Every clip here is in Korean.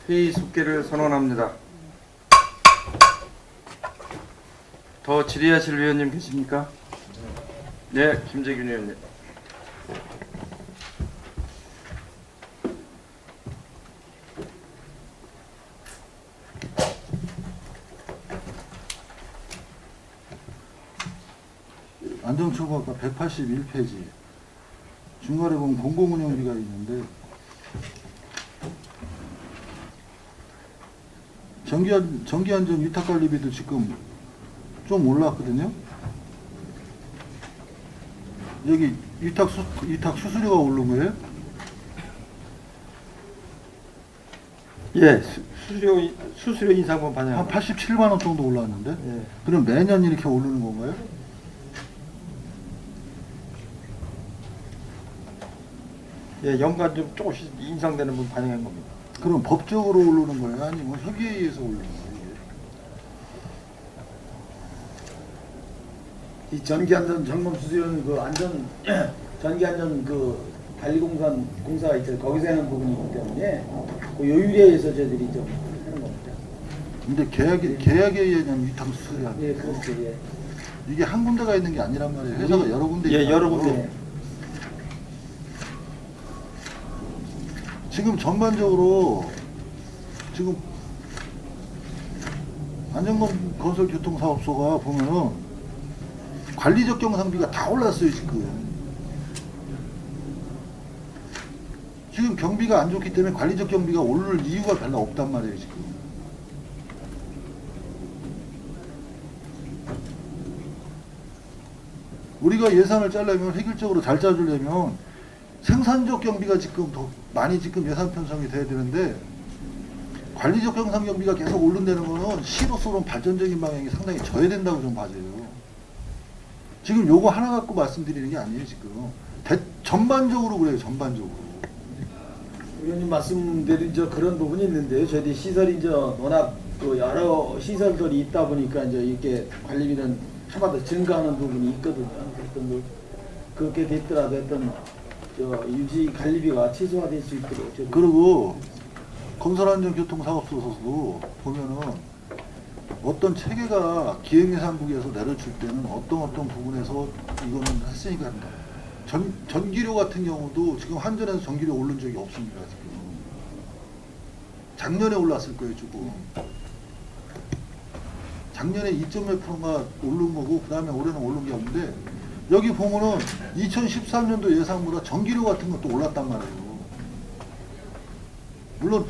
회의 속개를 선언합니다. 더 질의하실 위원님 계십니까? 네, 김재균 위원님. 안전처벌과 181페이지 중간에 보면 공공운영비가 있는데 전기안전 위탁관리비도 지금 좀 올랐거든요. 여기 위탁 수수료가 오른 거예요? 예, 수수료 인상분 한 반영. 87만 원 정도 올랐는데? 예. 그럼 매년 이렇게 오르는 건가요? 예, 연간 좀 조금씩 인상되는 분 반영한 겁니다. 그럼 법적으로 오르는 거예요? 아니면 협의에 의해서 오르는 거예요? 이 전기안전 점검 수수료는 그 안전 전기안전 그 관리공사가 있어요. 거기서 하는 부분이기 때문에 그 요율에 의해서 저희들이 좀 하는 겁니다. 근데 계약에 의한 위탁 수수료 아니에요? 예, 그렇죠. 예. 이게 한 군데가 있는 게 아니란 말이에요. 회사가 여러 군데 예, 있다고. 여러 군데. 지금 전반적으로 지금 안전건설교통사업소가 보면은 관리적 경상비가 다 올랐어요 지금. 지금 경비가 안 좋기 때문에 관리적 경비가 오를 이유가 별로 없단 말이에요 지금. 우리가 예산을 짜려면 획일적으로 잘 짜주려면 생산적 경비가 지금 더 많이 지금 예산 편성이 돼야 되는데 관리적 경상 경비가 계속 오른다는 거는 시로서는 발전적인 방향이 상당히 져야 된다고 좀 봐져요. 지금 요거 하나 갖고 말씀드리는 게 아니에요 지금. 전반적으로 그래요 전반적으로. 의원님 말씀대로 저 그런 부분이 있는데요. 저희들이 시설이 이제 워낙 그 여러 시설들이 있다 보니까 이제 이렇게 관리비는 해마다 증가하는 부분이 있거든요. 어떤 뭐 그렇게 됐더라도 어떤 저 유지 관리비가 최소화될 수 있도록 저희들이 그리고 건설안전교통사업소에서도 보면은 어떤 체계가 기획예산국에서 내려줄 때는 어떤 부분에서 이거는 했으니까 한다. 전기료 같은 경우도 지금 한전에서 전기료 오른 적이 없습니다. 지금. 작년에 올랐을 거예요 조금. 작년에 2.몇 %가 오른 거고 그 다음에 올해는 오른 게 없는데 여기 보면은 2013년도 예상보다 전기료 같은 것도 올랐단 말이에요. 물론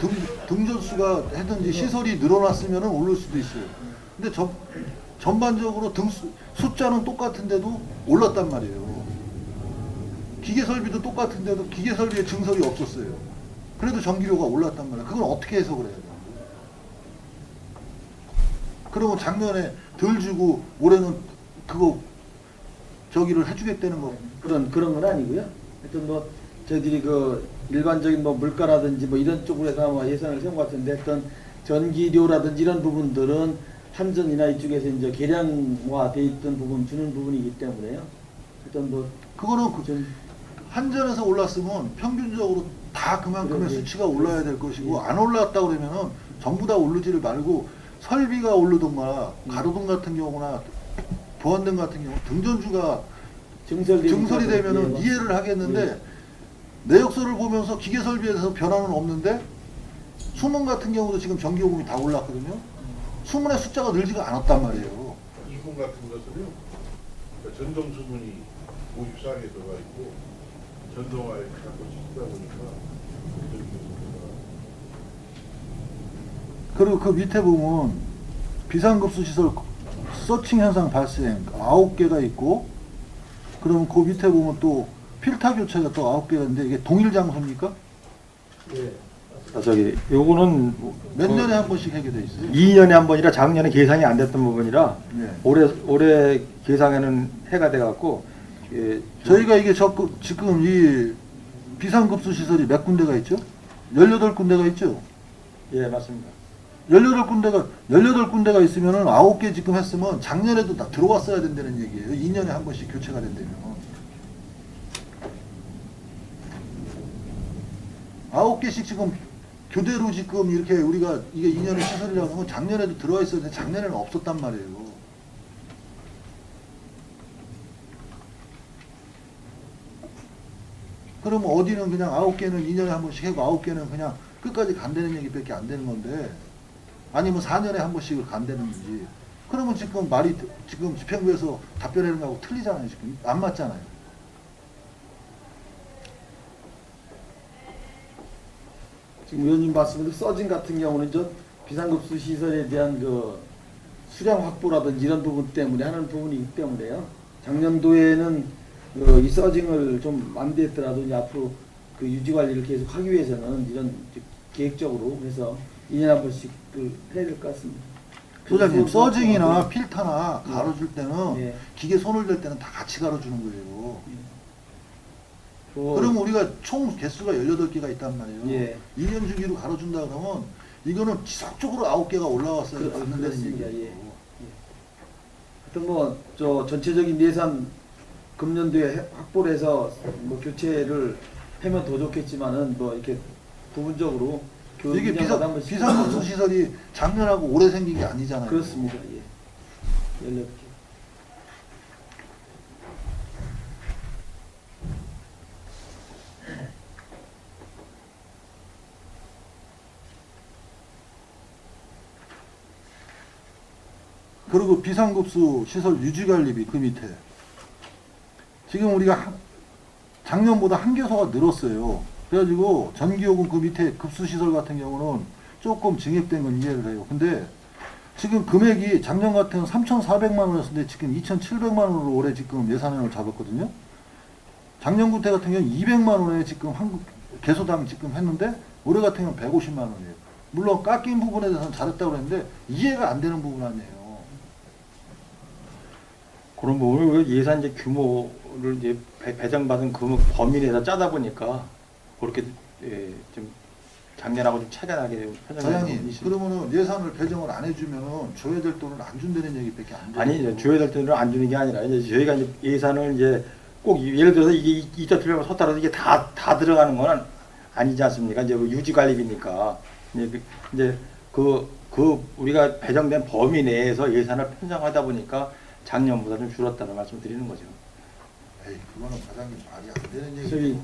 등전수가 해든지 시설이 늘어났으면 오를 수도 있어요. 근데 전반적으로 숫자는 똑같은데도 올랐단 말이에요. 기계설비도 똑같은데도 기계설비에 증설이 없었어요. 그래도 전기료가 올랐단 말이에요. 그건 어떻게 해석을 해야 돼요? 그러면 작년에 덜 주고 올해는 그거 저기를 해주겠다는 거. 그런 건 아니고요. 하여튼 뭐 저희들이 그 일반적인 뭐 물가라든지 뭐 이런 쪽으로 해서 아마 예산을 세운 것 같은데 어떤 전기료라든지 이런 부분들은 한전이나 이쪽에서 이제 계량화돼 있던 부분 주는 부분이기 때문에요. 하여튼 뭐 그거는 한전에서 올랐으면 평균적으로 다 그만큼의 그래, 수치가 올라야 될 것이고 예. 안 올랐다 그러면은 전부 다 오르지를 말고 설비가 오르던가 가로등 같은 경우나 보안등 같은 경우 등전주가 증설이 되면은 예, 이해를 하겠는데 예. 내역서를 보면서 기계 설비에 대해서 변화는 없는데 수문 같은 경우도 지금 전기요금이 다 올랐거든요. 수문의 숫자가 늘지가 않았단 말이에요. 이군 같은 것은요, 그러니까 전동 수문이 54개 들어가 있고 전동화에 갖고 쓰다 보니까 그리고 그 밑에 보면 비상급수 시설 서칭 현상 발생 9개가 있고 그러면 그 밑에 보면 또 필터 교체가 또 9개가 있는데 이게 동일 장소입니까? 예. 요거는 몇 년에 한 번씩 하게 돼 있어요? 2년에 한 번이라 작년에 계상이 안 됐던 부분이라 네. 올해 계상에는 해가 돼 갖고 예, 저희가 이게 지금 이 비상급수 시설이 몇 군데가 있죠? 18군데가 있죠? 예, 맞습니다. 18군데가 있으면은 9개 지금 했으면 작년에도 다 들어왔어야 된다는 얘기예요. 2년에 한 번씩 교체가 된다면. 9개씩 지금 교대로 지금 이렇게 우리가 이게 2년의 시설이라는 건 작년에도 들어와 있었는데 작년에는 없었단 말이에요. 그러면 어디는 그냥 9개는 2년에 한 번씩 하고 9개는 그냥 끝까지 간다는 얘기밖에 안 되는 건데, 아니면 4년에 한 번씩을 간다는지. 그러면 지금 말이 지금 집행부에서 답변하는 거하고 틀리잖아요. 지금 안 맞잖아요. 지금 의원님 말씀대로 서진 같은 경우는 저 비상급수 시설에 대한 그 수량 확보라든지 이런 부분 때문에 하는 부분이기 때문에요. 작년도에는 이 서징을 좀 만들었더라도 이제 앞으로 그 유지 관리를 계속 하기 위해서는 이런 계획적으로 해서 2년에 한 번씩 해야 될 것 같습니다. 소장님, 그래서 서징이나 필터나 예. 가로줄 때는 예. 기계 손을 댈 때는 다 같이 가로주는 거예요. 그- 그러면 우리가 총 개수가 18개가 있단 말이에요. 예. 2년 주기로 가로준다 그러면 이거는 지속적으로 9개가 올라왔어야 받는다는 그렇습니다. 얘기예요. 예. 하여튼 뭐 저 전체적인 예산 금년도에 확보를 해서 뭐 교체를 하면 더 좋겠지만은 뭐 이렇게 부분적으로 이게 교육장마다 한 번씩 비상급수 시설이 작년하고 올해 생긴 게 아니잖아요. 그렇습니다. 예. 16개. 그리고 비상급수 시설 유지관리비 그 밑에 지금 우리가 작년보다 한 개소가 늘었어요. 그래가지고 전기요금 그 밑에 급수시설 같은 경우는 조금 증액된 건 이해를 해요. 근데 지금 금액이 작년 같은 3,400만 원이었는데 지금 2,700만 원으로 올해 지금 예산안을 잡았거든요. 작년 구태 같은 경우는 200만 원에 지금 한국 개소당 지금 했는데 올해 같은 경우는 150만 원이에요. 물론 깎인 부분에 대해서는 잘했다고 그랬는데 이해가 안 되는 부분 아니에요. 그런 부분을 예산 이제 규모를 이제 배정받은 그 범위 내에서 짜다 보니까 그렇게 좀 작년하고 좀 차이가 나게 사장님, 그러면은 예산을 배정을 안 해주면은 줘야 될 돈을 안 준다는 얘기밖에 안 돼요. 아니 이제 줘야 될 돈을 안 주는 게 아니라 이제 저희가 이제 예산을 이제 꼭 예를 들어서 이게 2.7명 섰다라도 이게 다 들어가는 건 아니지 않습니까? 이제 유지 관리비니까 이제 그 우리가 배정된 범위 내에서 예산을 편성하다 보니까 작년보다 좀 줄었다는 말씀을 드리는 거죠. 에이, 그거는 사장님 말이 안 되는 저기- 얘기고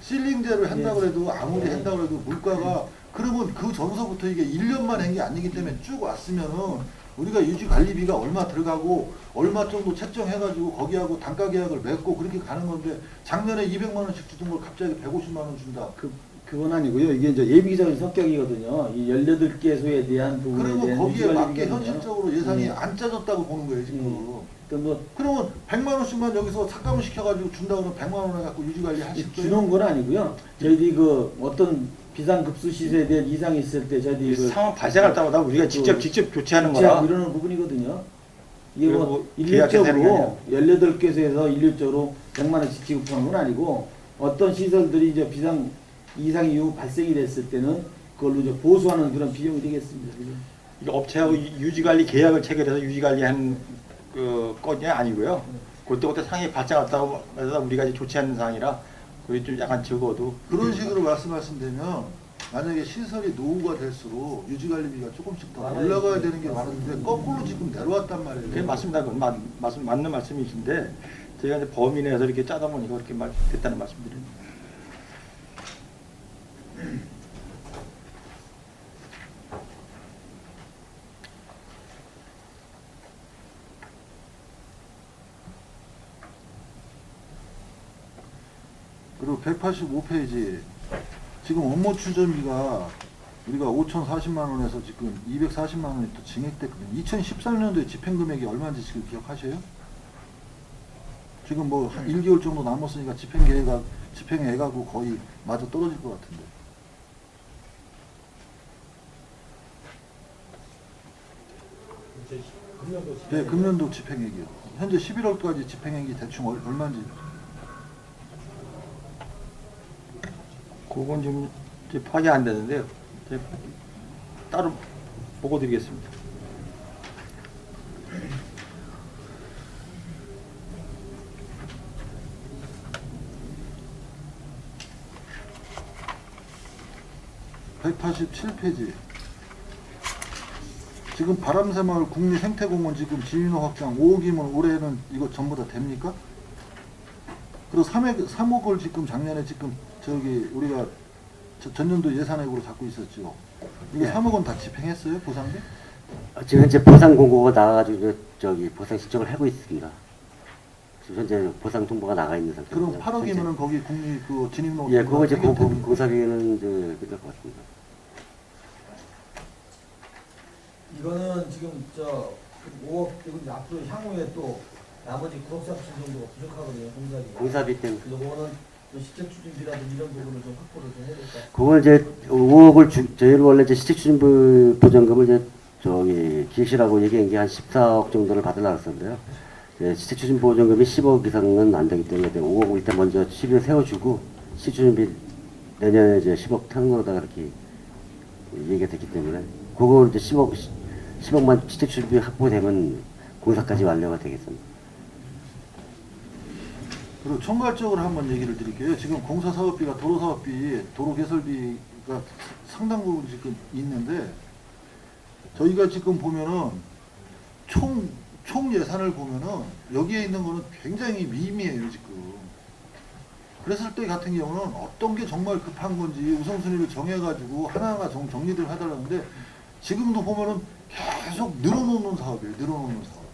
실링제를 한다고 예. 해도 아무리 한다고 해도 물가가 그러면 그 전서부터 이게 1년만 한 게 아니기 때문에 쭉 왔으면은 우리가 유지 관리비가 얼마 들어가고 얼마 정도 책정해가지고 거기하고 단가 계약을 맺고 그렇게 가는 건데 작년에 200만 원씩 주던 걸 갑자기 150만 원 준다. 그건 아니고요. 이게 이제 예비적인 성격이거든요. 이 18개소에 대한 부분에 그러면 대한 거기에 유지 맞게 관리비거든요. 현실적으로 예산이 예. 안 짜졌다고 보는 거예요 지금. 그러니까 뭐 그러면 100만 원씩만 여기서 삭감을 시켜가지고 준다고 하면 100만 원을 갖고 유지 관리 하실 거예요? 주는 건 아니고요. 저희들이 그 어떤 비상급수 시설에 대한 이상이 있을 때 저희들이 그 상황 발생할 때마다 우리가 직접 조치하는 거라. 조치하고 이러는 부분이거든요. 이게 그리고 뭐 계약해서 일률적으로 18개소에서 일률적으로 100만 원씩 지급하는 건 아니고 어떤 시설들이 이제 비상 이상 이후 발생이 됐을 때는 그걸로 이제 보수하는 그런 비용이 되겠습니다. 그죠? 이게 업체하고 유지관리 계약을 체결해서 유지관리한 그 건이 아니고요. 그때 상황이 발생했다고 해서 우리가 이제 조치하는 상황이라 그게 좀 약간 적어도 그런 식으로 말씀하신다면 만약에 시설이 노후가 될수록 유지관리비가 조금씩 더 올라가야 되는 게 많은데 거꾸로 지금 내려왔단 말이에요. 그게 맞습니다. 그건 맞는 말씀이신데 저희가 이제 범위 내에서 이렇게 짜다 보니까 그렇게 됐다는 말씀드립니다. 그리고 185페이지 지금 업무 추진비가 우리가 5,040만 원에서 지금 240만 원이 또 증액됐거든요. 2013년도에 집행금액이 얼마인지 지금 기억하세요? 지금 뭐 한 1개월 정도 남았으니까 집행액하고 거의 맞아 떨어질 것 같은데. 네, 금년도 집행액이요. 현재 11월까지 집행액이 대충 얼마인지. 그건 좀 이제 파악이 안 되는데요. 이제 따로 보고 드리겠습니다. 187페이지. 지금 바람새마을 국립생태공원 지금 지인호 확장 5억이면 올해는 이거 전부 다 됩니까? 그리고 3억을 지금 작년에 지금 저기 우리가 전년도 예산액으로 잡고 있었죠. 이거 네. 3억원 다 집행했어요? 보상비? 지금 현재 보상 공고가 나와가지고 저기 보상 신청을 하고 있습니다. 지금 현재 보상 통보가 나가 있는 상태입니다. 그럼 8억이면은 거기 국립 그 진입로 예, 그거 이제 해결됩니까? 공사비는 이제 끝날 것 같습니다. 이거는 지금 저 5억 그리고 앞으로 향후에 또 나머지 9억 3천 정도가 부족하거든요, 공사비가. 공사비 때문에. 그래서 그거는 또 시책 추진비라든지 이런 부분을 좀 확보를 좀 해야 될 것 같습니다. 그걸 이제 5억을 저희는 원래 이제 시책추진부 보전금을 이제 저기 기획실하고 얘기한 게 한 14억 정도를 받으려고 했었는데요. 시책추진 보전금이 10억 이상은 안 되기 때문에 5억을 일단 먼저 시비를 세워주고 시추진비 내년에 이제 10억 타는 거로다가 이렇게 얘기가 됐기 때문에 그걸 이제 10억만 시책추진비 확보되면 공사까지 완료가 되겠습니다. 그리고 총괄적으로 한번 얘기를 드릴게요. 지금 공사사업비가 도로사업비, 도로개설비가 상당 부분 지금 있는데 저희가 지금 보면은 총 예산을 보면은 여기에 있는 거는 굉장히 미미해요 지금. 그랬을 때 같은 경우는 어떤 게 정말 급한 건지 우선순위를 정해가지고 하나하나 정리를 해달라는데 지금도 보면은 계속 늘어놓는 사업이에요. 늘어놓는 사업.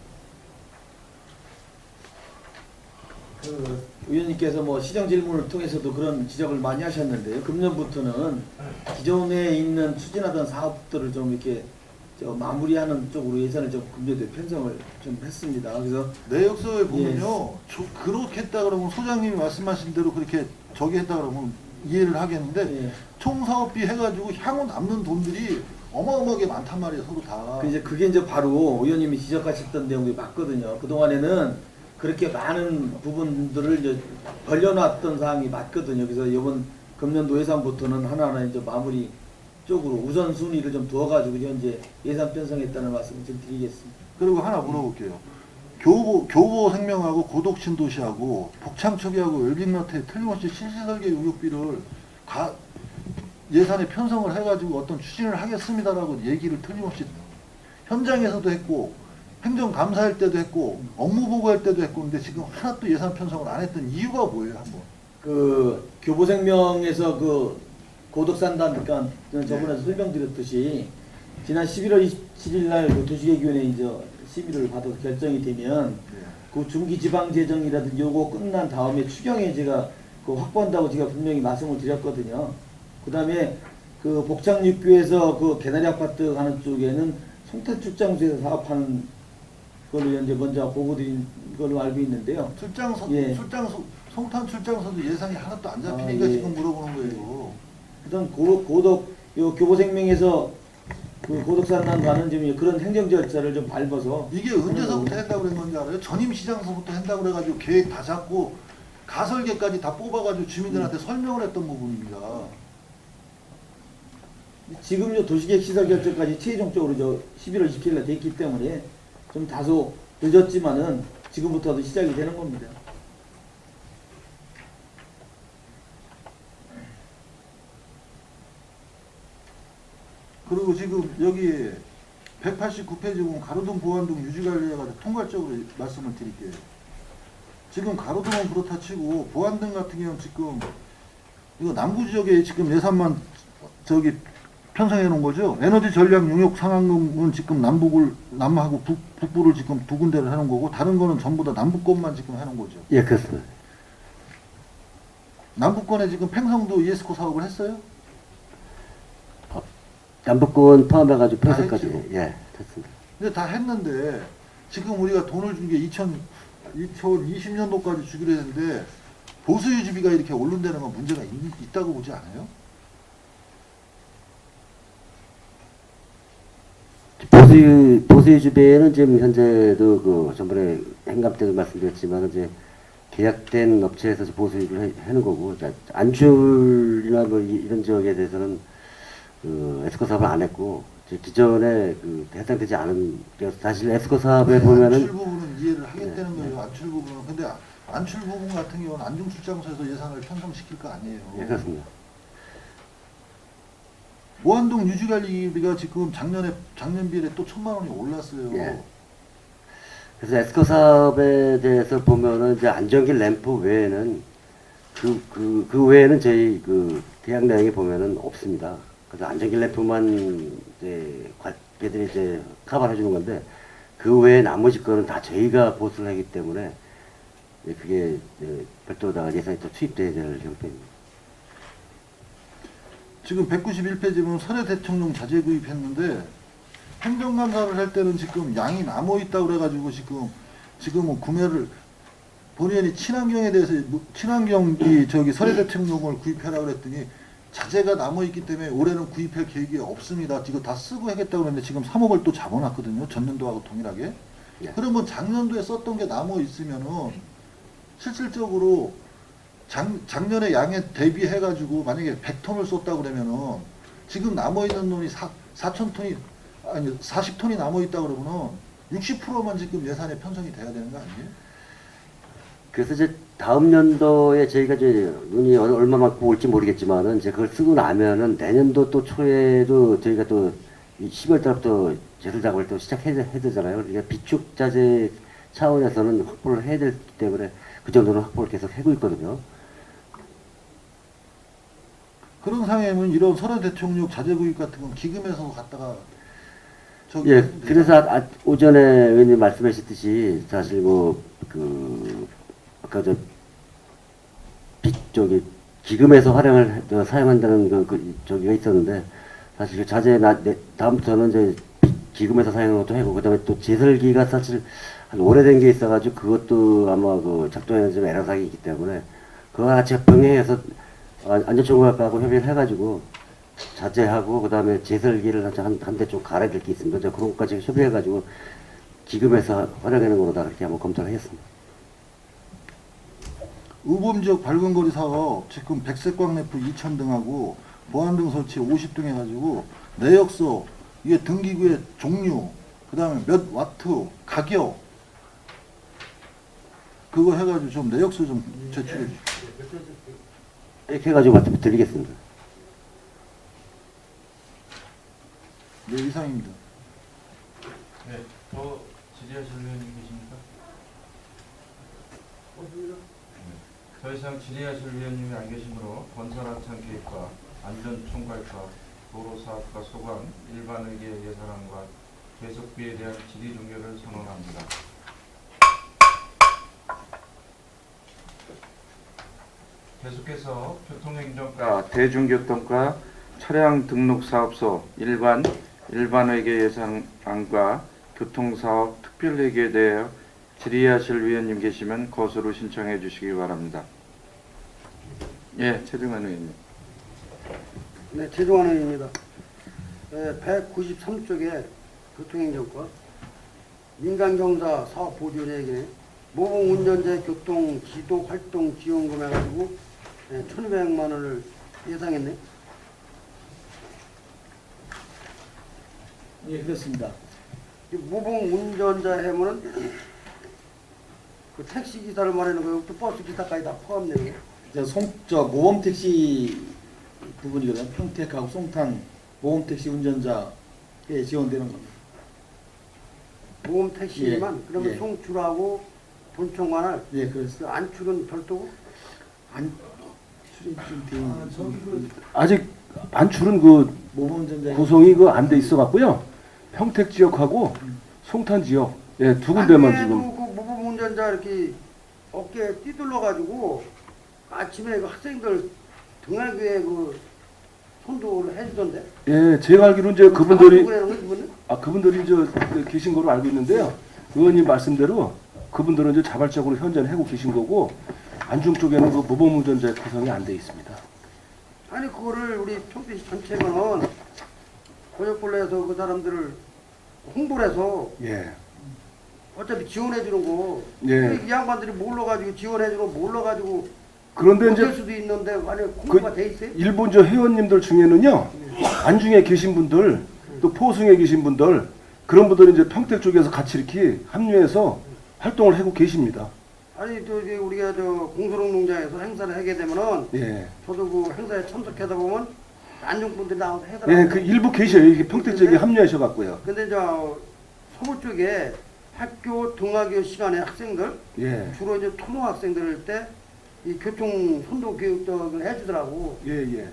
그 의원님께서 뭐 시정 질문을 통해서도 그런 지적을 많이 하셨는데요. 금년부터는 기존에 있는 추진하던 사업들을 좀 이렇게 마무리하는 쪽으로 예산을 좀 금년도에 편성을 좀 했습니다. 그래서 내역서에 보면요, 그렇게 했다 그러면 소장님이 말씀하신 대로 그렇게 저기 했다 그러면 이해를 하겠는데 예. 총사업비 해가지고 향후 남는 돈들이 어마어마하게 많단 말이에요, 서로 다. 그게 이제 바로 의원님이 지적하셨던 내용이 맞거든요. 그 동안에는 그렇게 많은 부분들을 이제 벌려놨던 사항이 맞거든요. 그래서 이번 금년도 예산부터는 하나하나 이제 마무리 쪽으로 우선순위를 좀 두어가지고 현재 예산 편성했다는 말씀을 좀 드리겠습니다. 그리고 하나 물어볼게요. 교보생명하고 고덕신도시하고 복창초기하고 웰빙마트에 틀림없이 실시설계 용역비를 예산에 편성을 해가지고 어떤 추진을 하겠습니다라고 얘기를 틀림없이 현장에서도 했고 행정감사할 때도 했고 업무보고할 때도 했고 근데 지금 하나도 예산 편성을 안 했던 이유가 뭐예요 한번? 그 교보생명에서 그 고덕산단 저번에 설명드렸듯이 지난 11월 27일 날 그 도시계획위원회 이제 심의를 받아서 결정이 되면 그 중기지방재정이라든지 요거 끝난 다음에 추경에 제가 그 확보한다고 제가 분명히 말씀을 드렸거든요. 그 다음에 그 복창육교에서 그 개나리 아파트 가는 쪽에는 송탄출장소에서 사업하는 걸로 이제 먼저 보고드린 걸로 알고 있는데요. 예. 송탄 출장소도 예산이 하나도 안 잡히니까 예. 지금 물어보는 거예요. 일단 고덕 요 교보생명에서 그 고덕산단 가는 좀 그런 행정 절차를 좀 밟아서 이게 언제서부터 한다고 그런 건지 알아요? 전임시장서부터 한다고 그래가지고 계획 다 잡고 가설계까지 다 뽑아가지고 주민들한테 설명을 했던 부분입니다. 지금 요 도시계획 시설 결정까지 최종적으로 저 11월 27일 날 됐기 때문에 좀 다소 늦었지만은 지금부터도 시작이 되는 겁니다. 그리고 지금 여기 189페이지 보면 가로등 보완등 유지관리해가지고 통괄적으로 말씀을 드릴게요. 지금 가로등은 그렇다 치고 보완등 같은 경우는 지금 이거 남부 지역에 지금 예산만 저기 편성해 놓은 거죠. 에너지 전략 용역 상한금은 지금 남하고 북부를 지금 두 군데를 해놓은 거고 다른 거는 전부 다 남부권만 지금 해놓은 거죠. 예, 그렇습니다. 남부권에 지금 팽성도 이에스코 사업을 했어요? 남북권 포함해가지고 다 평소까지 했죠. 예, 됐습니다. 근데 다 했는데 지금 우리가 돈을 준 게 2020년도까지 주기로 했는데 보수 유지비가 이렇게 오른다는 건 문제가 있다고 보지 않아요? 보수유지비에는 지금 현재도 그 전번에 행감 때도 말씀드렸지만 이제 계약된 업체에서 보수유지를 하는 거고 안출이나 뭐 이런 지역에 대해서는 그 에스코 사업을 안 했고 기존에 그 해당되지 않은 사실 에스코 사업에 보면은 안출 부분은 이해를 하겠다는 네, 거예요. 안출 부분은. 근데 안출 부분 같은 경우는 안중출장소에서 예산을 편성시킬 거 아니에요. 예, 그렇습니다. 보안동 유지관리비가 지금 작년 비에 또 1,000만 원이 올랐어요. 예. 그래서 에스커 사업에 대해서 보면은 이제 안전길 램프 외에는 그 외에는 저희 그 계약 내용에 보면은 없습니다. 그래서 안전길 램프만 이제 걔들이 이제 커버해 주는 건데 그 외에 나머지 거는 다 저희가 보수를 하기 때문에 이제 그게 이제 별도다가 예산이 또 투입돼야 될 형편입니다. 지금 191페이지 보면 설해 대청용 자재 구입했는데 행정감사를 할 때는 지금 양이 남아 있다고 그래가지고 지금은 구매를 본인이 친환경에 대해서 친환경이 저기 설해 대청용을 구입해라 그랬더니 자재가 남아 있기 때문에 올해는 구입할 계획이 없습니다. 이거 다 쓰고 하겠다고 그랬는데 지금 3억을 또 잡아놨거든요. 전년도하고 동일하게. 예. 그러면 작년도에 썼던 게 남아 있으면은 실질적으로 작년에 양에 대비해가지고 만약에 100톤을 썼다고 그러면은 지금 남아있는 놈이 4,000톤이 아니 40톤이 남아있다 그러면은 60%만 지금 예산에 편성이 돼야 되는 거 아니에요? 그래서 이제 다음 연도에 저희가 이제 눈이 얼마만큼 올지 모르겠지만은 이제 그걸 쓰고 나면은 내년도 또 초에도 저희가 또 10월 달부터 제설 작업을 또 시작해야 되잖아요. 그러니까 비축 자재 차원에서는 확보를 해야 되기 때문에 그 정도는 확보를 계속 하고 있거든요. 그런 상황이면 이런 설해 대청용 자재 구입 같은 건 기금에서 갖다가 저기 예, 그래서 오전에 의원님 말씀하셨듯이 사실 아까 저기 기금에서 사용한다는 저기가 있었는데 사실 그 자재 다음부터는 이제 기금에서 사용하는 것도 하고 그다음에 또 제설기가 사실 한 오래된 게 있어가지고 그것도 아마 그 작동에는 좀 애로사항이 있기 때문에 그와 같이 병행해서 안전총괄과하고 협의를 해가지고 자재하고 그다음에 제설기를 한 대 좀 갈아줄 게 있습니다. 그런 것까지 협의해가지고 기금에서 활용하는 거로다 그렇게 한번 검토를 하겠습니다. 우범지역 밝은거리 사업 지금 백색광 램프 2,000 등하고 보안등 설치 50등 해가지고 내역서 이게 등기구의 종류 그 다음에 몇 와트 가격 그거 해가지고 좀 내역서 좀 제출해 주십시오. 이렇게 해가지고 말씀 드리겠습니다. 네, 이상입니다. 네, 더 질의하실 의원님 계십니까? 더 이상 질의하실 의원님이 안 계시므로 건설하천 계획과 안전총괄과 도로사업과 소관, 일반회계 예산안과 계속비에 대한 질의 종료를 선언합니다. 계속해서 교통행정과 대중교통과 차량 등록사업소 일반회계 예산안과 교통사업 특별회계에 대해 질의하실 위원님 계시면 거수로 신청해 주시기 바랍니다. 예, 최종환 의원님. 네, 최종환 의원입니다. 193쪽에 교통행정과 민간경사 사업 보조 계획이네. 모범 운전자 교통 지도 활동 지원금 해가지고 1,200만 원을 예상했네. 예, 그렇습니다. 이 모범 운전자 하면은 그 택시 기사를 말하는 거고 또 버스 기사까지 다 포함되는 거예요. 저 모범 택시 부분이거든요. 평택하고 송탄 모범 택시 운전자에 지원되는 겁니다. 모범 택시만 예, 그러면 예. 송출하고 본청관할 예, 그렇습니다. 그 안출은 별도고. 출입 좀 되어 아직 안출은 그 모범 운전자 구성이 그 안 돼 있어 갖고요. 평택 지역하고 송탄 지역 두 군데만 지금. 그 모범 운전자 이렇게 어깨에 띠둘러 가지고 아침에 그 학생들 등하교에 그 선도를 해주던데. 예, 제가 알기로는 이제 그분들이 그분은? 그분들이 계신 거로 알고 있는데요. 의원님 말씀대로 그분들은 이제 자발적으로 현재는 하고 계신 거고 안중 쪽에는 그 모범 운전자 구성이 안 돼 있습니다. 아니 그거를 우리 평택시 전체는 고역벌레에서 그 사람들을 홍보를 해서 예. 어차피 지원해 주는 거. 예. 이 양반들이 몰라가지고 지원해 주는 거 몰라가지고 그런데 못할 이제 수도 있는데 만약 홍보가 돼 있어요? 일본 저 회원님들 중에는요. 안중에 계신 분들 또 포승에 계신 분들 그런 분들이 이제 평택 쪽에서 같이 이렇게 합류해서 활동을 하고 계십니다. 아니 저 이제 우리가 저 공소록 농장에서 행사를 하게 되면은 예. 저도 그 행사에 참석하다 보면 안중분들이 나와서 해더라고요. 예, 그 일부 계셔요. 이게 평택 지역에 합류하셔갖고요. 근데 저 서부 쪽에 학교 등하교 시간에 학생들 예, 주로 이제 초등학생들 때 이 교통 선도 교육을 해주더라고. 예, 예.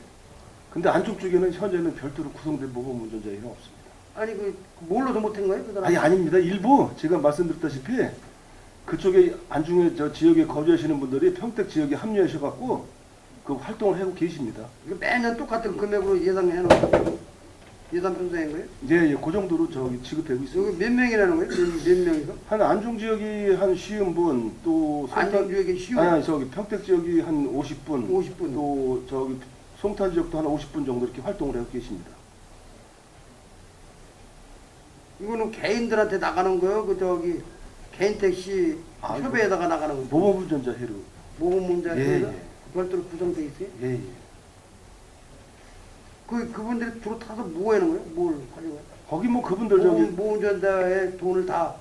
근데 안쪽 쪽에는 현재는 별도로 구성된 모범 운전자회는 없습니다. 아니 그 몰라서 못한 거예요, 그 사람? 아니 아닙니다. 일부 제가 말씀드렸다시피 그쪽에 안중에 저 지역에 거주하시는 분들이 평택 지역에 합류하셔갖고 그 활동을 하고 계십니다. 이거 매년 똑같은 금액으로 예상해 놓고 예산 편성한 거예요? 예, 예, 그 정도로 저기 지급되고 있습니다. 여기 몇 명이라는 거예요? 몇 명이서? 한 안중 지역이 한 50분, 또 안중 지역에 쉬운 아니 저기 평택 지역이 한 50분, 50분. 또 저기 송탄 지역도 한 50분 정도 이렇게 활동을 하고 계십니다. 이거는 개인들한테 나가는 거예요? 그 저기 개인 택시 아, 협회에다가 나가는 거예요? 모범 운전자 회로. 모범 문제가 예, 예. 별도로 구성돼 있어요? 예, 예. 그분들이 주로 타서 뭐 하는 거예요? 뭘 하는 거예요? 거기 뭐 그분들 저기 모운전자의 돈을 다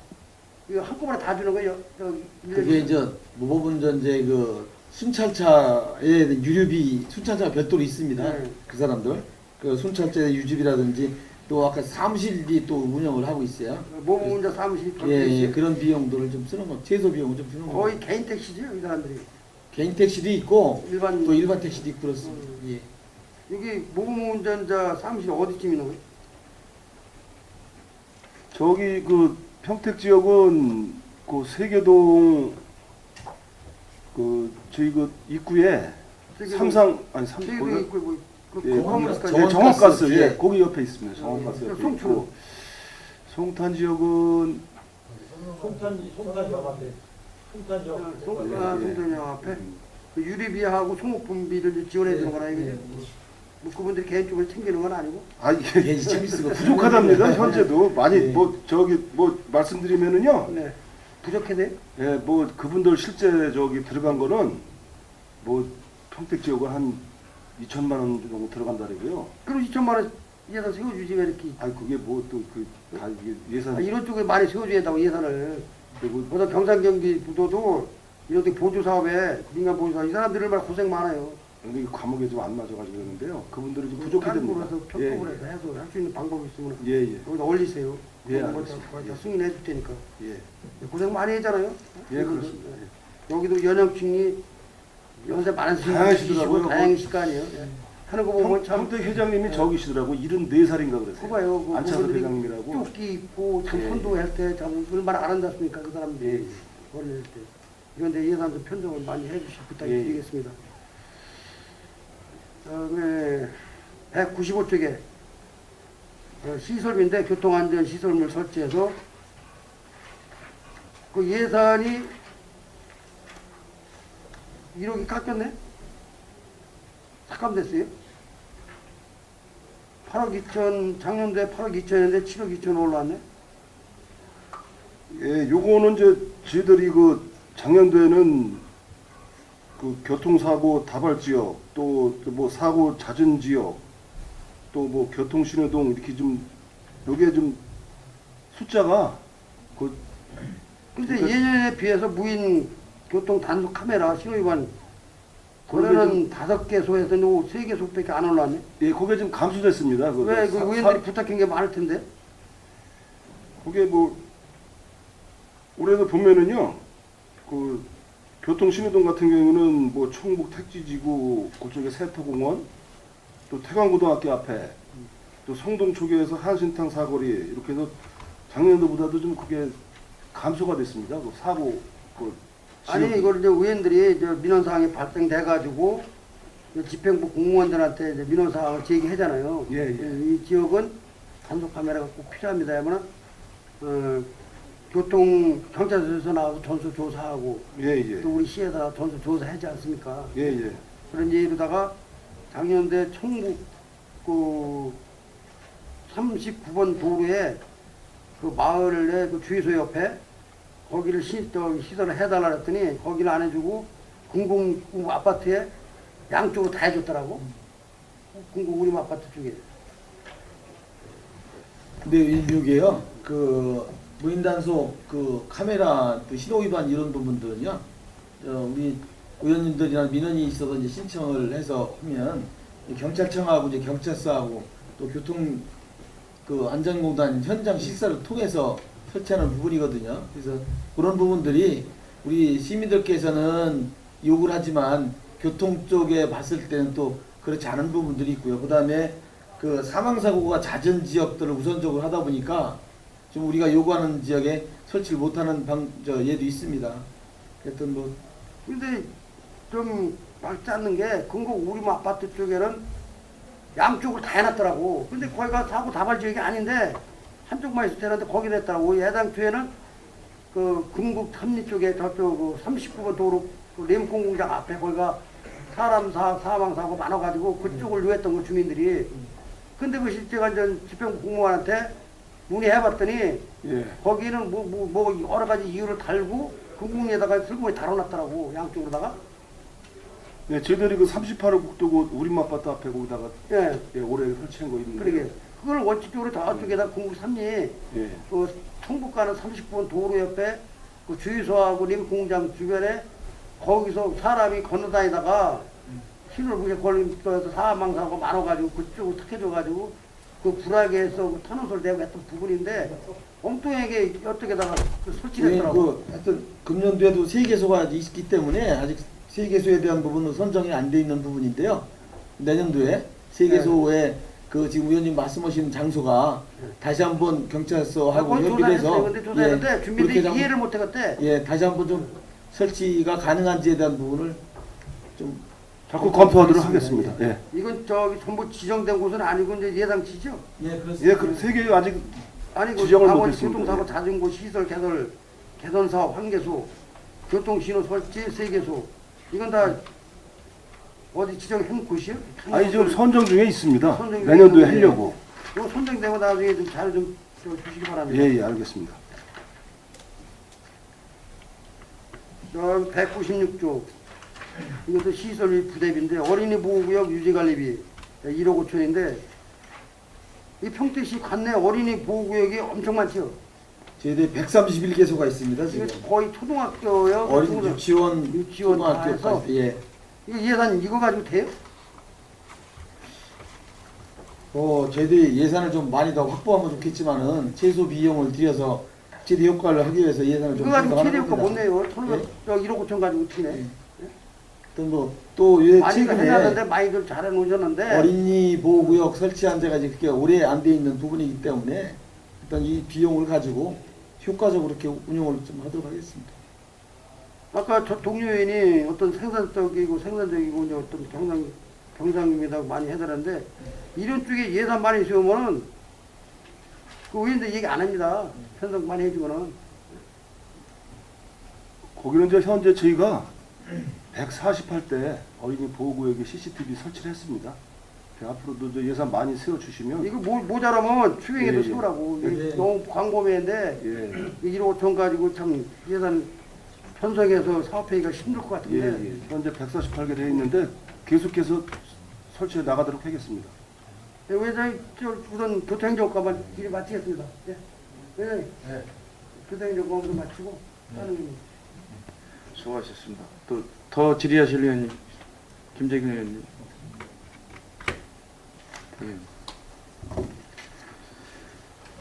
이거 한꺼번에 다 주는 거예요? 저기 그게 이제 무보분전제 그 순찰차에 유류비 순찰차가 별도로 있습니다. 네. 그 사람들 그 순찰차 유지비라든지 또 아까 사무실이 또 운영을 하고 있어요. 모운전자 사무실이 별도 예, 있어요? 예, 그런 비용들을 좀 쓰는 거, 최소 비용을 좀 주는 거. 거의 개인 택시죠, 이 사람들이. 개인 택시도 있고 일반 또 일반 택시도 있고 그렇습니다. 예. 여기 모운전자 사무실 어디쯤 있는 거예요? 저기 그 평택 지역은 그 세계동 그 저희 그 입구에 삼상 아니 삼 세계도 거기- 있고 뭐 그 예, 건물까지. 예, 정원가스 뒤에. 예, 거기 옆에 있습니다. 정원가스 옆에 송촌. 있고 송탄 지역은 송탄역 앞에 그 유리비하고 송목분비를 이제 지원해 주는 거나 이게 뭐 그분들이 개인적으로 챙기는 건 아니고. 아 이게 개인 서비스가 부족하답니다. 현재도 많이 네. 뭐 저기 뭐 말씀드리면은요. 네. 부족해요? 예, 뭐 그분들 실제 저기 들어간 거는 뭐 평택 지역은 한 2천만 원 정도 들어간다고요. 그럼 2천만 원 예산 세워주지 왜 이렇게. 아니 그게 뭐 또 그 다 이게 예산 이런 쪽에 많이 세워줘야 한다고 예산을. 그리고 보다 경상경기 부도도 이렇게 보조 사업에 민간 보조 사업 이 사람들이 얼마나 고생 많아요. 여기 과목에 좀 안 맞아가지고 그러는데요. 그분들이 좀 딴 부족해집니다. 곳에서 편법을 해서 해서 할 수 있는 방법이 있으면 예, 예, 여기다 올리세요. 예, 그거 알겠습니다. 다 승인해 줄 테니까. 예, 고생 많이 했잖아요. 예, 그렇습니다. 여기도 연령층이 연세 많은 다양하시더라고요. 분들이 다양하실 거 아니에요. 예. 하는 거 보면 참 평택 회장님이 저기시더라고 74살인가 그랬어요. 커봐요. 그 안차섭 그분들이 회장님이라고. 조끼 입고 참 예. 선도할 때 참 얼마나 아름답습니까 그 사람들이 예, 예. 어릴 때. 이런데 예산 좀 편성을 많이 해주실 부탁드리겠습니다. 네, 195쪽에 시설비인데 교통안전 시설물 설치해서 그 예산이 1억이 깎였네? 삭감됐어요? 8억 2천, 작년도에 8억 2천인데 7억 2천 올랐네? 예, 요거는 이제 저희들이 그 작년도에는 그 교통사고 다발 지역 또 뭐 사고 잦은 지역 또 뭐 교통신호등 이렇게 좀 요게 좀 숫자가 그 근데 그러니까- 예년에 비해서 무인 교통 단속 카메라 신호위반 그러면 그거는 5개소에서 3개소밖에 안 올랐네? 예, 그게 좀 감소됐습니다. 왜 그 의원들이 부탁한 게 많을 텐데? 그게 뭐 올해도 보면은요 그 교통신호등 같은 경우는 뭐 충북 택지지구 그쪽에 세터공원 또 태광고등학교 앞에 또 성동 쪽에서 한신탕 사거리 이렇게 해서 작년도보다도 좀 그게 감소가 됐습니다. 그 사고 그 아니 지역- 이걸 이제 의원들이 이제 민원사항이 발생돼 가지고 집행부 공무원들한테 이제 민원사항을 제기하잖아요. 예, 예. 이 지역은 단속 카메라가 꼭 필요합니다만 교통 경찰서에서 나와서 전수 조사하고 예, 예. 또 우리 시에다 전수 조사하지 않습니까? 예, 예. 그런 예로다가 작년에 청북 그 39번 도로에 그 마을에 그 주유소 옆에 거기를 시설을 해달라 했더니 거기를 안 해주고 공공 아파트에 양쪽으로 다 해줬더라고. 공공 우리 아파트 쪽에. 근데 이게요, 그 무인단속 그 카메라 또 신호 위반 이런 부분들은요, 우리 의원님들이나 민원이 있어서 이제 신청을 해서 하면 이 경찰청하고 이제 경찰서하고 또 교통 그 안전공단 현장 실사를 통해서 설치하는 부분이거든요. 그래서 그런 부분들이 우리 시민들께서는 욕을 하지만 교통 쪽에 봤을 때는 또 그렇지 않은 부분들이 있고요. 그 다음에 그 사망사고가 잦은 지역들을 우선적으로 하다 보니까 좀 우리가 요구하는 지역에 설치를 못하는 예도 있습니다. 하여튼 뭐 근데 좀 맞지 않는 게 근거 우리 아파트 쪽에는 양쪽을 다 해놨더라고. 근데 거기가 사고 다발 지역이 아닌데 한쪽만 있을 때는데 거기 됐더라고. 예당초에는 그 금국 삼리 쪽에 저쪽 그 39번 도로 그 램콘 공장 앞에 거기가 사망 사고 많아가지고 그쪽을 요했던 거 주민들이. 근데 그 실제가 이제 집행 공무원한테 문의해봤더니 예. 거기는 뭐 여러 가지 이유를 달고 금국에다가 슬금이 달아놨더라고 양쪽으로다가. 네, 저희들이 그 38호 국도고 우리 아파트 앞에 거기다가 예. 예, 올해 설치한 거 있는데. 그러게 그걸 원칙적으로 저쪽에다 금국 삼리 예. 그 성북 가는 39번 도로 옆에 그 주유소하고 림공장 주변에 거기서 사람이 건너다니다가 신호를 걸리면서 사망사고 많아가지고 그쪽으로 탁해져가지고 그 불악에서 그 탄원서를 내고 했던 부분인데 엉뚱하게 이쪽에다가 그 설치했더라고. 그 하여튼 금년도에도 3개소가 있기 때문에 아직 3개소에 대한 부분은 선정이 안 돼 있는 부분인데요. 내년도에 3개소에 그 지금 의원님 말씀하신 장소가 다시 한번 경찰서하고 협의해서 근데 조사했는데 주민들이 그렇게 이해를 못해갔대. 예, 다시 한번 좀 설치가 가능한지에 대한 부분을 좀 자꾸 검토하도록 하겠습니다. 예. 이건 저기 전부 지정된 곳은 아니고 이제 예상치죠. 예, 예, 그렇습니다. 그 세 개 아직 아니 그 지정을 강원 못했습니다. 교통사고 예. 자전거 시설 개선 사업 1개소, 교통신호 설치 3개소. 이건 다 어디 지정한 곳이요? 아니 지금 선정 중에 있습니다. 선정 중에 내년도에 있는데. 하려고. 이거 선정되고 나중에 좀 잘 좀 주시기 바랍니다. 예, 예, 알겠습니다. 196조. 이것도 시설 및 부대비인데 어린이 보호구역 유지관리비 1억 5천인데 이 평택시 관내 어린이 보호구역이 엄청 많죠. 저희들이 131개소가 있습니다. 이거 지금 거의 초등학교요. 어린 유치원, 유치원 다 해서 초등학교까지 예. 이거 예산 이거 가지고 돼요? 저희들이 예산을 좀 많이 더 확보하면 좋겠지만은 최소 비용을 들여서 최대 효과를 하기 위해서 예산을 좀 그거 가지고 생각하는 최대 효과 못 겁니다. 내요. 예. 저 1억 5천 가지고 어떻게 내? 예. 또 많이 해놨는데 최근에 많이들 잘해 놓으셨는데 어린이 보호구역 설치한 데가 이제 그게 오래 안 돼 있는 부분이기 때문에 일단 이 비용을 가지고 효과적으로 이렇게 운영을 좀 하도록 하겠습니다. 아까 저 동료인이 어떤 생산적이고 이제 어떤 경상입니다 많이 해달라는데 이런 쪽에 예산 많이 세우면은 그 의원들 얘기 안 합니다. 편성 많이 해주면은 거기는 이제 현재 저희가 148대 어린이 보호구역에 CCTV 설치를 했습니다. 앞으로도 이제 예산 많이 세워주시면 이거 모자라면 추경에도 예, 예. 세우라고. 예. 이게 너무 광범위한데 예, 1억 5천 가지고 참 예산 편성해서 사업하기가 힘들 것 예, 같은데 예. 현재 148개 되어 있는데 계속해서 설치해 나가도록 하겠습니다. 회장님 저 우선 교통행정과만 일을 마치겠습니다. 예. 회장님 교통행정과만 마치고 다른 거. 수고하셨습니다. 또 더 질의하실 의원님 김재균 의원님. 예.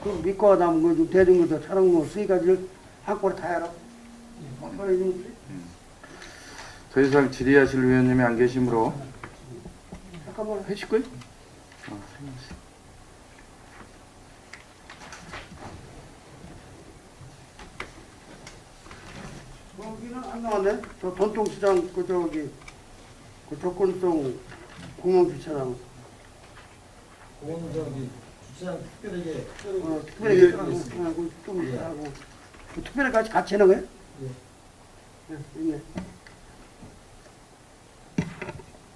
그 밑과 남은 거 좀 대중교통 차량 거 3가지를 한꺼번에 다 해라. 더 이상 질의하실 의원님이 안 계시므로 잠깐만. 하실 거예요? 여기는 안 나왔네. 저 전통시장 그 저기 그 접근성 공영주차장 그거는 저기 주차장 특별하게 특별하게 예. 하고 좀 하고 그 특별하게 같이 해놓은 거예요? 예. 있네.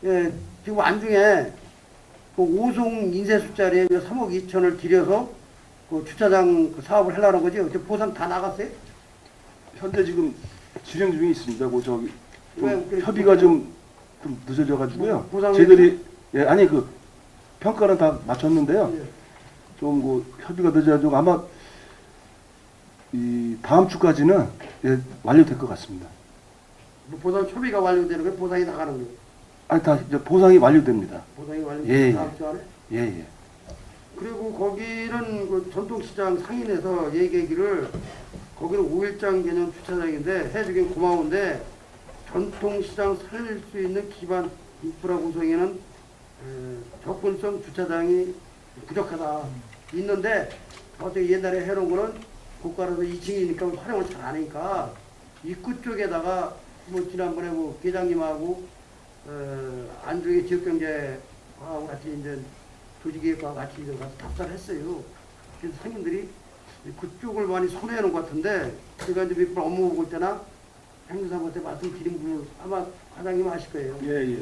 예, 지금 안중에 그 오송 인쇄술자리에 3억 2천을 들여서 그 주차장 그 사업을 하려는 거죠? 그 보상 다 나갔어요? 현재 지금 진행 중에 있습니다. 그 저기 좀 왜 그렇게 협의가 좀 늦어져 가지고요. 보상을 저희들이 예, 아니 그 평가는 다 마쳤는데요. 예. 좀 그 협의가 늦어가지고 아마 이 다음 주까지는 예, 완료될 것 같습니다. 뭐 보상 초비가 완료되는 거예요? 보상이 나가는 거예요? 아니 다 이제 보상이 완료됩니다. 보상이 완료된 예, 예. 다음 주 안에? 예, 예. 그리고 거기는 그 전통시장 상인에서 얘기하기를 거기는 5일장 개념 주차장인데 해주긴 고마운데 전통시장 살릴 수 있는 기반 인프라 구성에는 접근성 주차장이 부족하다. 있는데 어떻게 옛날에 해놓은 거는 고가라서 2층이니까 활용을 잘 안 하니까 입구 쪽에다가 뭐 지난번에 뭐 계장님하고 안중의 지역경제하고 같이 이제 조직기획과 같이 이제 가서 답사를 했어요. 그래서 상인들이 그쪽을 많이 손해하는 것 같은데 제가 이제 몇 번 업무 보고 올 때나 행정사한테 말씀드린 분은 아마 과장님 아실 거예요. 예, 예.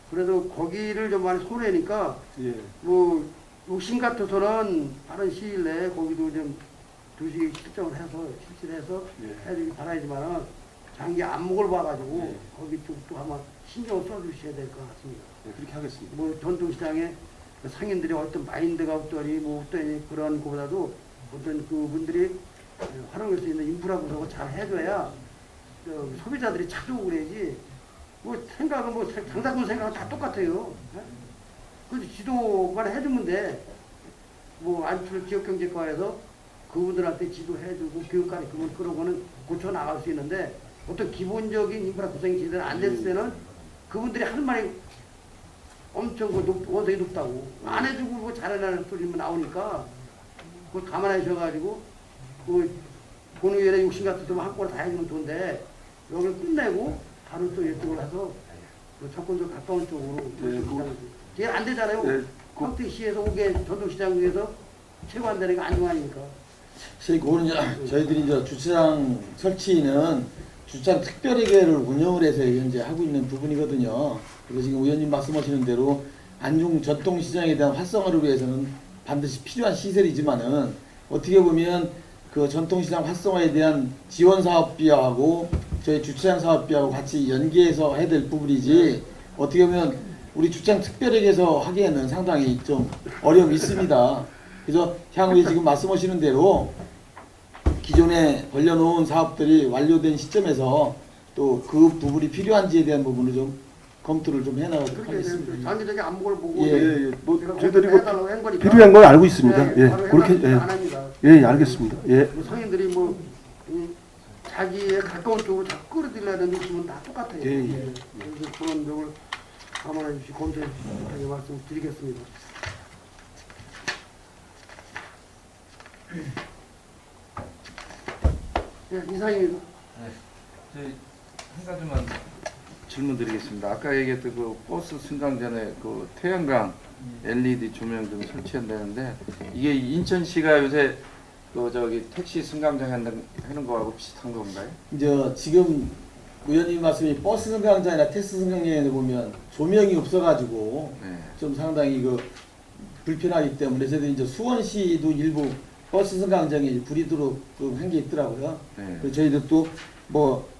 그래도 거기를 좀 많이 손해니까 예. 뭐 욕심 같아서는 빠른 시일 내에 거기도 좀 조직 실정을 해서 실시해서 예. 해주기 바라지만은 장기 안목을 봐가지고 예. 거기 쪽도 아마 신경을 써주셔야 될 것 같습니다. 예, 그렇게 하겠습니다. 뭐 전통시장에 상인들이 어떤 마인드가 어떠니 뭐 어떠니 그런 것보다도 어떤 그분들이 활용할 수 있는 인프라 구성을 잘 해줘야 소비자들이 찾아오고 그래야지 뭐 생각은 뭐 장사꾼 생각은 다 똑같아요. 그래서 지도만 해주면 돼. 뭐 안출 지역경제과에서 그분들한테 지도해주고 교육까지 그런 거는 고쳐 나갈 수 있는데 어떤 기본적인 인프라 구성이 제대로 안 됐을 때는 그분들이 하는 말이 엄청 원성이 높다고 안 해주고 뭐 잘해라는 소리만 나오니까 그걸 감안하셔가지고 그 본의원의 욕심 같은 데만 한꺼번에 다 해주면 좋은데 여기를 끝내고 다른 또 이쪽으로 해서 그 접근적 가까운 쪽으로 그게 안 되잖아요. 네, 평택시에서 오게 전통시장 중에서 최고 안 되는 게 안중하니까. 그거는 이제 저희들이 이제 주차장 설치는 주차장 특별회계를 운영을 해서 현재 하고 있는 부분이거든요. 그래서 지금 의원님 말씀하시는 대로 안중 전통시장에 대한 활성화를 위해서는 반드시 필요한 시설이지만은 어떻게 보면 그 전통시장 활성화에 대한 지원 사업비하고 저희 주차장 사업비하고 같이 연계해서 해야 될 부분이지 어떻게 보면 우리 주차장 특별회계에서 하기에는 상당히 좀 어려움이 있습니다. 그래서 향후에 지금 말씀하시는 대로 기존에 벌려놓은 사업들이 완료된 시점에서 또 그 부분이 필요한지에 대한 부분을 좀 검토를 좀 해나가도록 하겠습니다. 장기적인 안목을 보고 예, 예, 뭐 제가 저희들이 해달라고 뭐 한 거니까. 필요한 걸 알고 있습니다. 네, 예, 바로 그렇게 해달라고 예, 안 합니다. 예, 예, 알겠습니다. 예, 뭐 상인들이 뭐 자기의 가까운 쪽으로 자꾸 끌어들이려는 욕심은 다 똑같아요. 예, 예. 그래서 그런 점을 감안해 주시고 검토해 주시기 말씀드리겠습니다. 예, 이상입니다. 저희 한 가지만 질문드리겠습니다. 아까 얘기했던 그 버스 승강 전에 그 태양광 LED 조명 좀 설치한다는데 이게 인천시가 요새 그 저기 택시 승강장 하는 거하고 비슷한 건가요? 이제 지금 의원님 말씀이 버스 승강장이나 택시 승강장에 보면 조명이 없어가지고 네. 좀 상당히 그 불편하기 때문에 저희들이 이제 수원시도 일부 버스 승강장에 불이 들어 한 게 있더라고요. 네. 그래서 저희도 또 뭐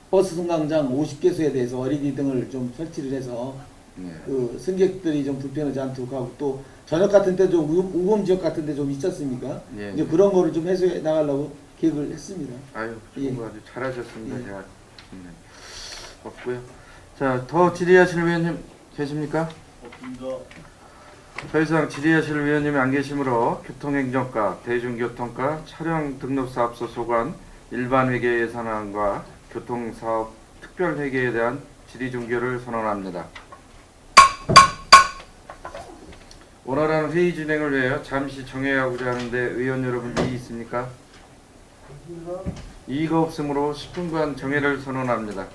버스 승강장 50개소에 대해서 LED 등을 좀 설치를 해서 네. 그 승객들이 좀 불편하지 않도록 하고 또 저녁 같은 때 좀 우범 지역 같은 데 좀 있지 않습니까? 예. 이제 그런 거를 좀 해소해 나가려고 계획을 했습니다. 아유, 좋은 예. 거 아주 잘하셨습니다. 예. 제가 없고요. 자, 더 질의하실 위원님 계십니까? 없습니다. 더 이상 질의하실 위원님이 안 계시므로 교통행정과, 대중교통과, 차량 등록사업소 소관, 일반회계 예산안과 교통사업 특별회계에 대한 질의 종결을 선언합니다. 원활한 회의 진행을 위하여 잠시 정회하고자 하는데 의원 여러분 이의 있습니까? 이의가 없으므로 10분간 정회를 선언합니다.